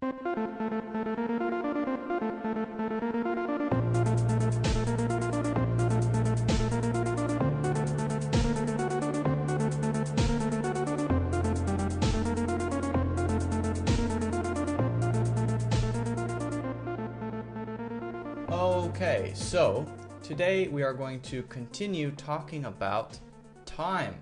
Okay, so today we are going to continue talking about time.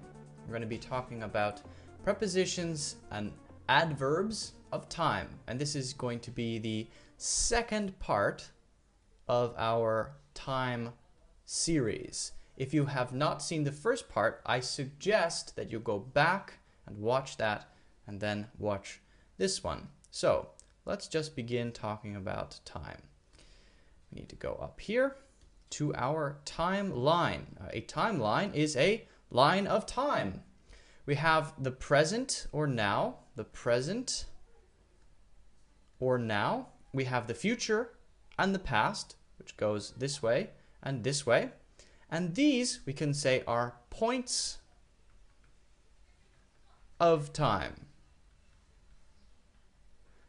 We're going to be talking about prepositions and adverbs of time. And this is going to be the second part of our time series. If you have not seen the first part, I suggest that you go back and watch that and then watch this one. So let's just begin talking about time. We need to go up here to our timeline. A timeline is a line of time. We have the present or now, the present or now. We have the future and the past, which goes this way and this way. And these we can say are points of time.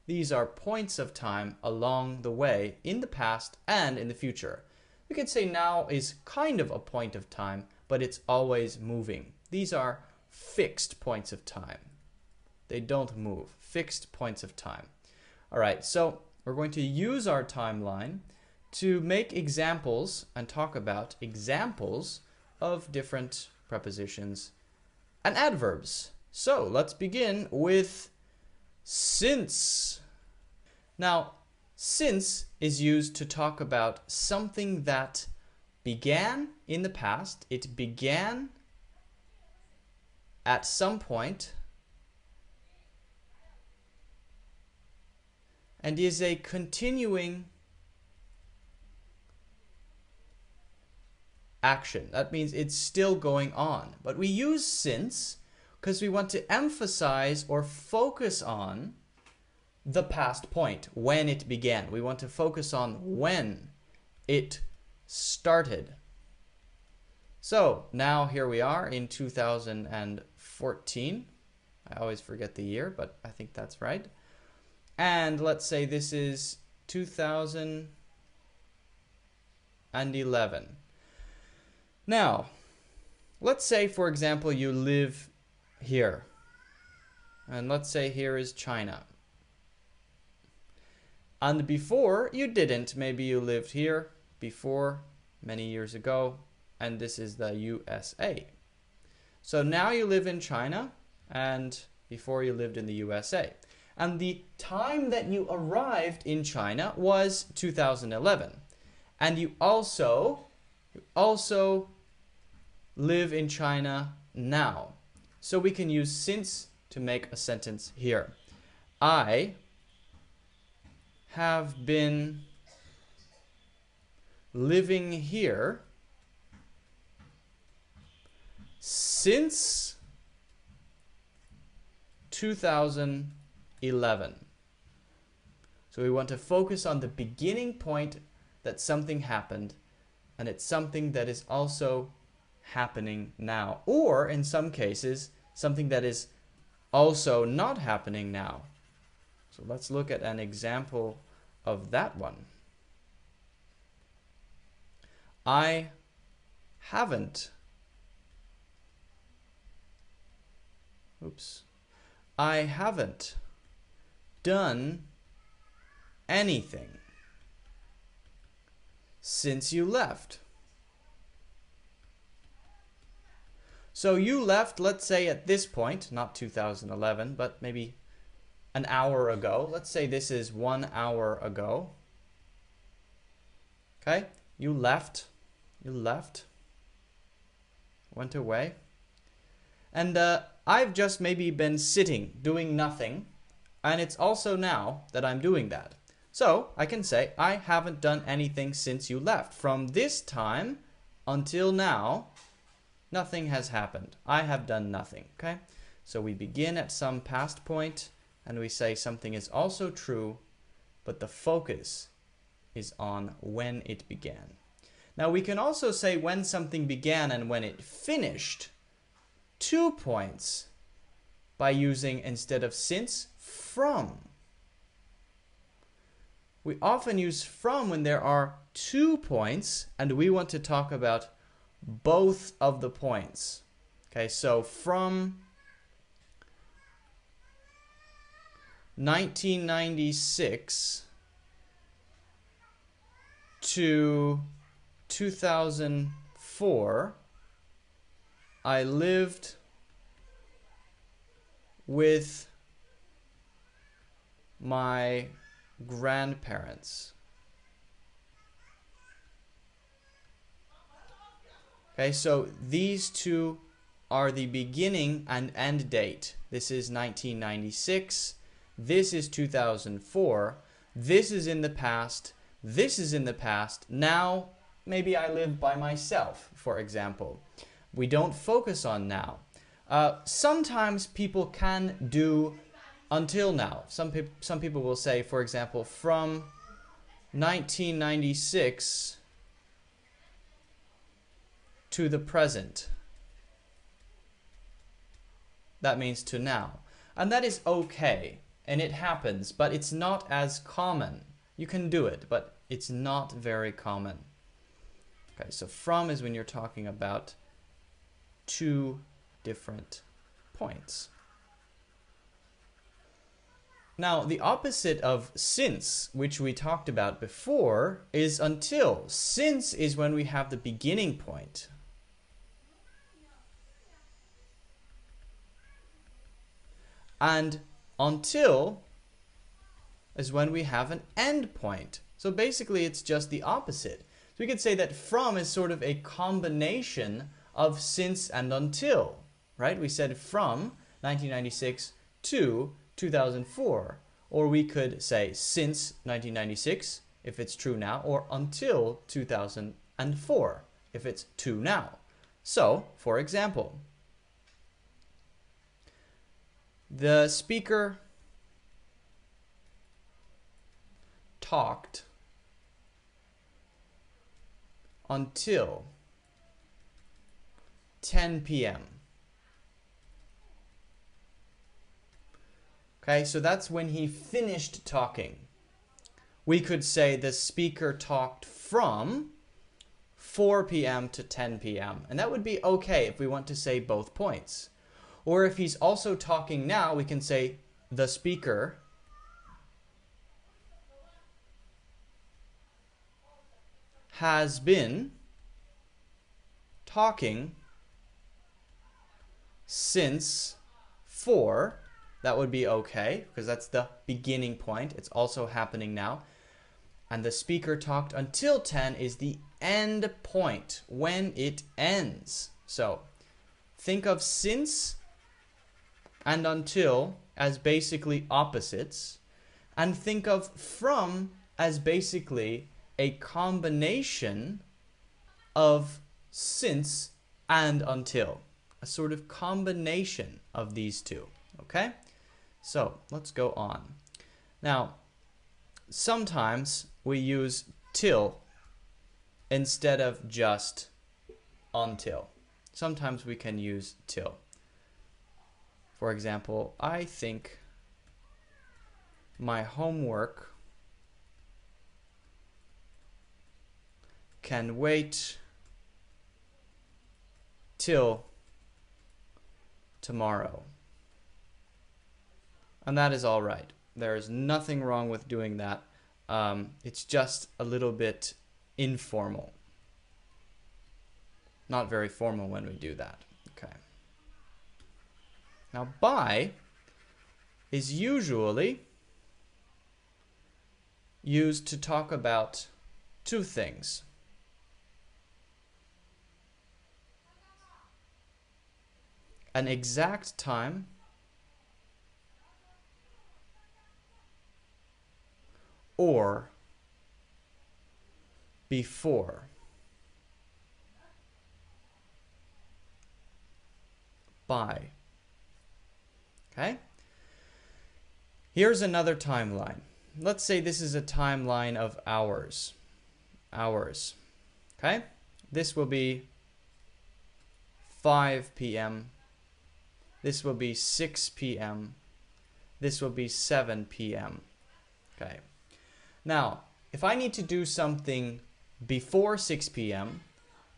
These are points of time along the way in the past and in the future. We could say now is kind of a point of time, but it's always moving. These are fixed points of time. They don't move. Fixed points of time. All right, so we're going to use our timeline to make examples and talk about examples of different prepositions and adverbs. So let's begin with since. Now, since is used to talk about something that began in the past. It began at some point and is a continuing action. That means it's still going on. But we use since because we want to emphasize or focus on the past point, when it began. We want to focus on when it started. So now here we are in 2014. I always forget the year, but I think that's right. And let's say this is 2011. Now, let's say, for example, you live here. And let's say here is China. And before you didn't. Maybe you lived here before many years ago. And this is the USA. So now you live in China. And before you lived in the USA. And the time that you arrived in China was 2011. And you also live in China now. So we can use since to make a sentence here. I have been living here since 2011. So we want to focus on the beginning point that something happened, and it's something that is also happening now, or in some cases something that is also not happening now. So let's look at an example of that one. I haven't done anything since you left. So you left, let's say at this point, not 2011, but maybe an hour ago. Let's say this is 1 hour ago. Okay, you left, went away. And I've just maybe been sitting, doing nothing. And it's also now that I'm doing that. So I can say, I haven't done anything since you left. From this time until now, nothing has happened. I have done nothing. Okay? So we begin at some past point and we say something is also true, but the focus is on when it began. Now we can also say when something began and when it finished. 2 points by using, instead of since, from. We often use from when there are 2 points and we want to talk about both of the points. Okay, so from 1996 to 2004, I lived with my grandparents. Okay, so these two are the beginning and end date. This is 1996. This is 2004. This is in the past. This is in the past. Now, maybe I live by myself, for example. We don't focus on now. Sometimes people can do until now. Some people will say, for example, from 1996 to the present. That means to now. And that is okay. And it happens, but it's not as common. You can do it, but it's not very common. Okay, so from is when you're talking about 2 different points. Now, the opposite of since, which we talked about before, is until. Since is when we have the beginning point. And until is when we have an end point. So basically, it's just the opposite. So we could say that from is sort of a combination of since and until, right? We said from 1996 to 2004. Or we could say since 1996, if it's true now, or until 2004, if it's to now. So, for example, the speaker talked until 10 p.m. Okay, so that's when he finished talking. We could say the speaker talked from 4 p.m. to 10 p.m. And that would be okay if we want to say both points. Or if he's also talking now, we can say the speaker has been talking since 4. That would be okay, because that's the beginning point. It's also happening now. And the speaker talked until 10 is the end point, when it ends. So think of since and until as basically opposites, and think of from as basically a combination of since and until. A sort of combination of these two, okay? So let's go on. Now, sometimes we use till instead of just until. Sometimes we can use till. For example, I think my homework can wait till tomorrow. And that is all right. There is nothing wrong with doing that. It's just a little bit informal. Not very formal when we do that. Okay. Now, by is usually used to talk about 2 things. An exact time or before. By. Okay? Here's another timeline. Let's say this is a timeline of hours. Hours. Okay? This will be 5 p.m. This will be 6 p.m. This will be 7 p.m. Okay. Now, if I need to do something before 6 p.m.,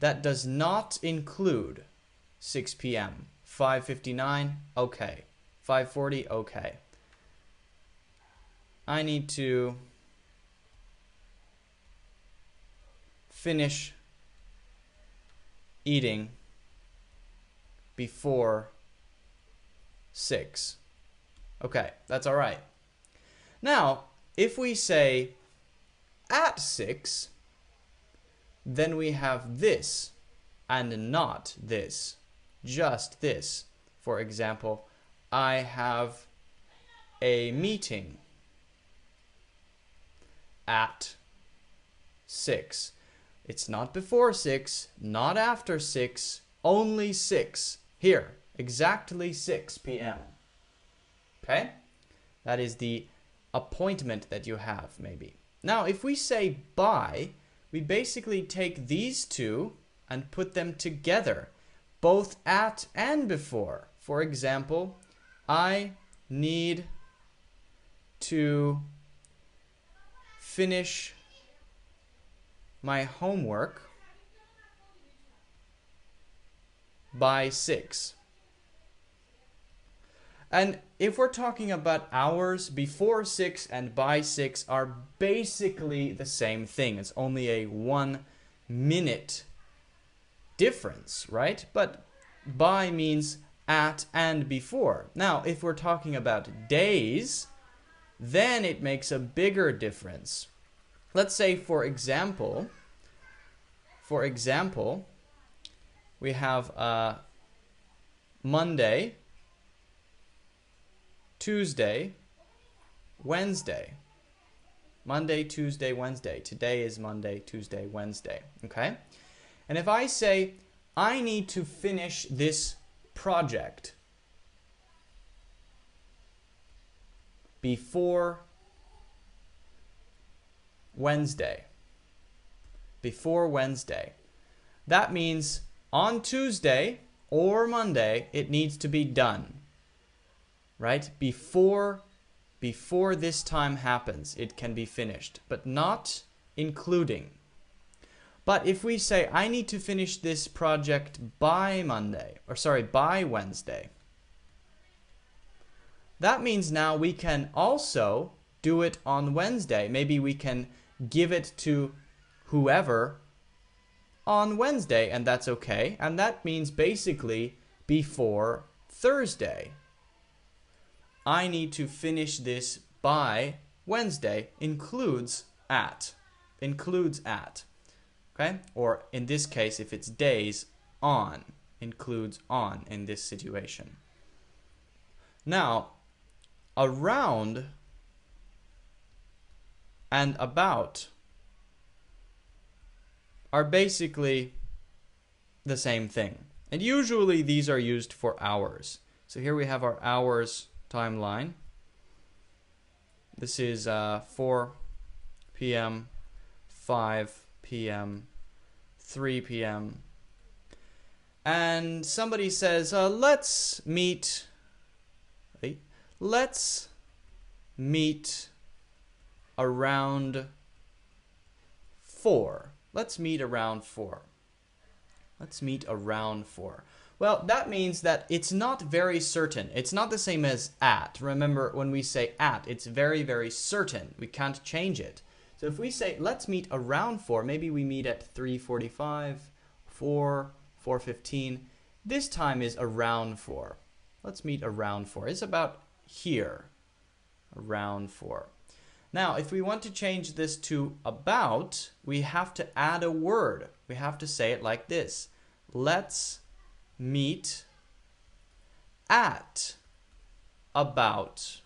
that does not include 6 p.m. 5:59, okay. 5:40, okay. I need to finish eating before 6. Okay, that's all right. Now, if we say at 6, then we have this and not this, just this. For example, I have a meeting at 6. It's not before 6, not after 6, only 6. Here, exactly 6 p.m. Okay? That is the appointment that you have, maybe. Now, if we say by, we basically take these two and put them together, both at and before. For example, I need to finish my homework by 6. And if we're talking about hours, before 6 and by 6 are basically the same thing. It's only a 1 minute difference, right? But by means at and before. Now, if we're talking about days, then it makes a bigger difference. Let's say, for example, we have Monday, Tuesday, Wednesday. Monday, Tuesday, Wednesday. Today is Monday, Tuesday, Wednesday. Okay? And if I say, I need to finish this project before Wednesday. Before Wednesday. That means on Tuesday or Monday, it needs to be done. Right? Before this time happens, it can be finished, but not including. But if we say, I need to finish this project by by Wednesday, that means now we can also do it on Wednesday. Maybe we can give it to whoever on Wednesday, and that's okay. And that means basically before Thursday. I need to finish this by Wednesday includes at. Okay? Or in this case, if it's days, on. Includes on in this situation. Now, around and about are basically the same thing. And usually these are used for hours. So here we have our hours timeline. This is 4 p.m., 5 p.m., 3 p.m. And somebody says, let's meet around 4. Let's meet around 4. Let's meet around 4. Well, that means that it's not very certain. It's not the same as at. Remember, when we say at, it's very, very certain. We can't change it. So if we say, let's meet around 4, maybe we meet at 3:45, 4, 4:15. This time is around 4. Let's meet around 4. It's about here, around 4. Now, if we want to change this to about, we have to add a word. We have to say it like this. Let's meet at about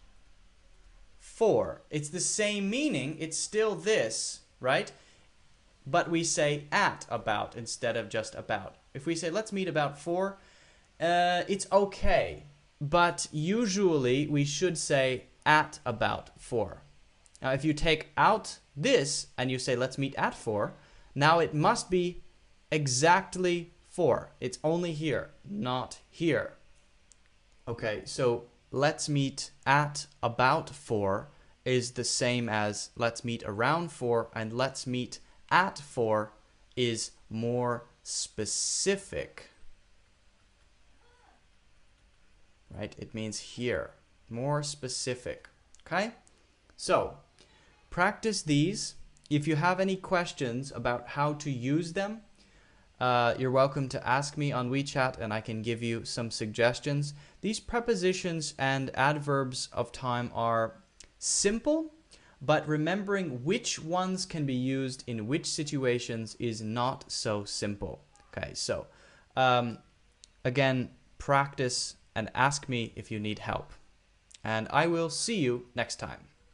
4. It's the same meaning. It's still this, right? But we say at about instead of just about. If we say let's meet about 4, it's okay. But usually we should say at about 4. Now, if you take out this and you say let's meet at 4, now it must be exactly 4. It's only here, not here. Okay, so let's meet at about 4 is the same as let's meet around 4, and let's meet at 4 is more specific. Right? It means here, more specific. Okay? So, practice these. If you have any questions about how to use them, you're welcome to ask me on WeChat and I can give you some suggestions. These prepositions and adverbs of time are simple, but remembering which ones can be used in which situations is not so simple. Okay, so again, practice and ask me if you need help. And I will see you next time.